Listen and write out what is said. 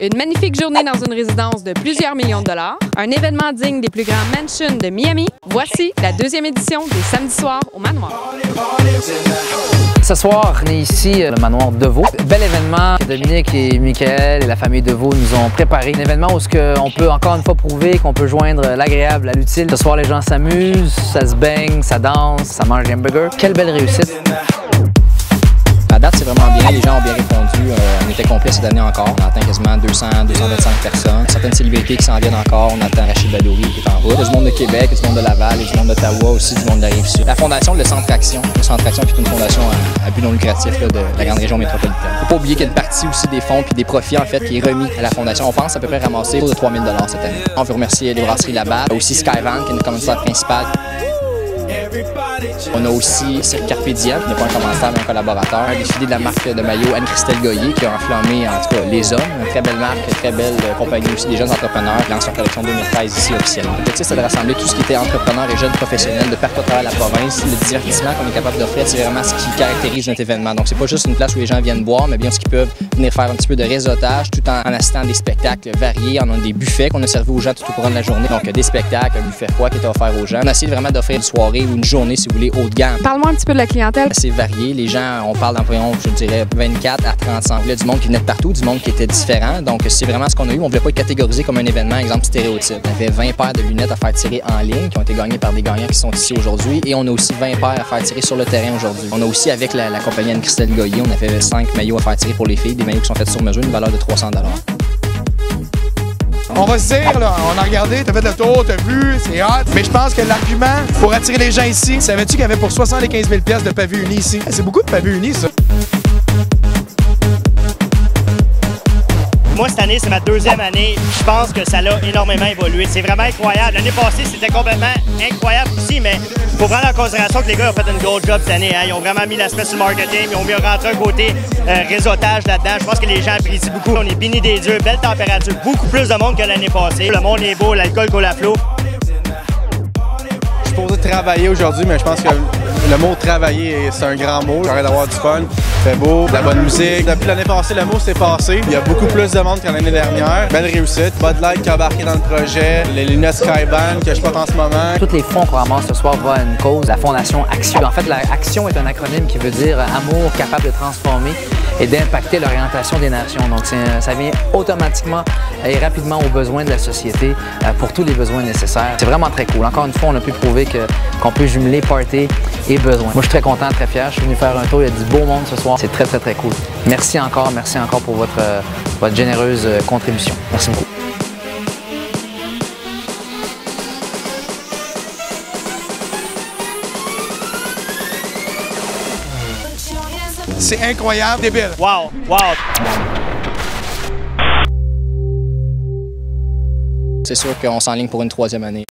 Une magnifique journée dans une résidence de plusieurs millions de dollars, un événement digne des plus grands mansions de Miami. Voici la deuxième édition des samedis soirs au Manoir. Ce soir, on est ici, le Manoir Deveau. Bel événement que Dominique et Michael et la famille Deveau nous ont préparé. Un événement où on peut encore une fois prouver qu'on peut joindre l'agréable à l'utile. Ce soir, les gens s'amusent, ça se baigne, ça danse, ça mange des hamburgers. Quelle belle réussite! À date, c'est vraiment bien. Les gens ont bien répondu. On était complet cette année encore. On atteint quasiment 200, 225 personnes. Certaines célébrités qui s'en viennent encore. On attend Rachid Badouri qui est en route. Il y a du monde de Québec, il y a du monde de Laval, il y a du monde d'Ottawa aussi, du monde de la Rive-Sud. La fondation, le Centre Action. Le Centre Action qui est une fondation à but non lucratif là, de la grande région métropolitaine. Il ne faut pas oublier qu'il y a une partie aussi des fonds puis des profits en fait qui est remis à la fondation. On pense à peu près ramasser autour de 3 000 $ cette année. On veut remercier les brasseries là-bas. Aussi Skyvan qui est notre commanditaire principal. On a aussi Carpe Diem, qui n'est pas un commanditaire mais un collaborateur. Un défilé de la marque de maillot Anne-Christelle Goyer qui a enflammé en tout cas les hommes. Une très belle marque, très belle compagnie aussi des jeunes entrepreneurs qui lancent leur collection 2013 ici officiellement. L'objectif c'est de rassembler tout ce qui était entrepreneurs et jeunes professionnels de partout à travers la province. Le divertissement qu'on est capable d'offrir, c'est vraiment ce qui caractérise notre événement. Donc c'est pas juste une place où les gens viennent boire, mais bien aussi qu'ils peuvent venir faire un petit peu de réseautage tout en assistant à des spectacles variés. On a des buffets qu'on a servis aux gens tout au courant de la journée. Donc des spectacles, un buffet froid qui était offert aux gens. On a essayé vraiment d'offrir une soirée ou une journée, si vous voulez, haut de gamme. Parle-moi un petit peu de la clientèle. C'est varié. Les gens, on parle d'environ, je dirais, 24 à 35. Il y a du monde qui venait de partout, du monde qui était différent. Donc, c'est vraiment ce qu'on a eu. On ne voulait pas être catégorisé comme un événement, exemple stéréotype. On avait 20 paires de lunettes à faire tirer en ligne qui ont été gagnées par des gagnants qui sont ici aujourd'hui. Et on a aussi 20 paires à faire tirer sur le terrain aujourd'hui. On a aussi, avec la compagnie Anne-Christelle Goyer, on a fait 5 maillots à faire tirer pour les filles, des maillots qui sont faits sur mesure, une valeur de 300 $. On va se dire, là, on a regardé, t'as fait le tour, t'as vu, c'est hot. Mais je pense que l'argument pour attirer les gens ici, savais-tu qu'il y avait pour 75 000 $ de pavés unis ici? C'est beaucoup de pavés unis, ça. Moi, cette année, c'est ma deuxième année. Je pense que ça a énormément évolué. C'est vraiment incroyable. L'année passée, c'était complètement incroyable aussi, mais il faut prendre en considération que les gars ont fait une grosse job cette année. Hein. Ils ont vraiment mis l'aspect sur le marketing, ils ont mis rentré un côté réseautage là-dedans. Je pense que les gens apprécient beaucoup. On est bénis des dieux, belle température, beaucoup plus de monde que l'année passée. Le monde est beau, l'alcool coule à flot. Je suis supposé travailler aujourd'hui, mais je pense que le mot travailler, c'est un grand mot. J'arrête d'avoir du fun, c'est beau, de la bonne musique. Depuis l'année passée, le mot s'est passé. Il y a beaucoup plus de monde qu'en l'année dernière. Belle réussite. Bud Light qui a embarqué dans le projet. Les lunettes Skyvan que je porte en ce moment. Tous les fonds qu'on ramasse ce soir vont à une cause, la Fondation Action. En fait, Action est un acronyme qui veut dire amour capable de transformer et d'impacter l'orientation des nations. Donc, ça vient automatiquement et rapidement aux besoins de la société pour tous les besoins nécessaires. C'est vraiment très cool. Encore une fois, on a pu prouver qu'on peut jumeler party et besoin. Moi, je suis très content, très fier. Je suis venu faire un tour. Il y a du beau monde ce soir. C'est très, très, très cool. Merci encore pour votre généreuse contribution. Merci beaucoup. C'est incroyable, débile. Wow, wow. C'est sûr qu'on s'enligne pour une 3e année.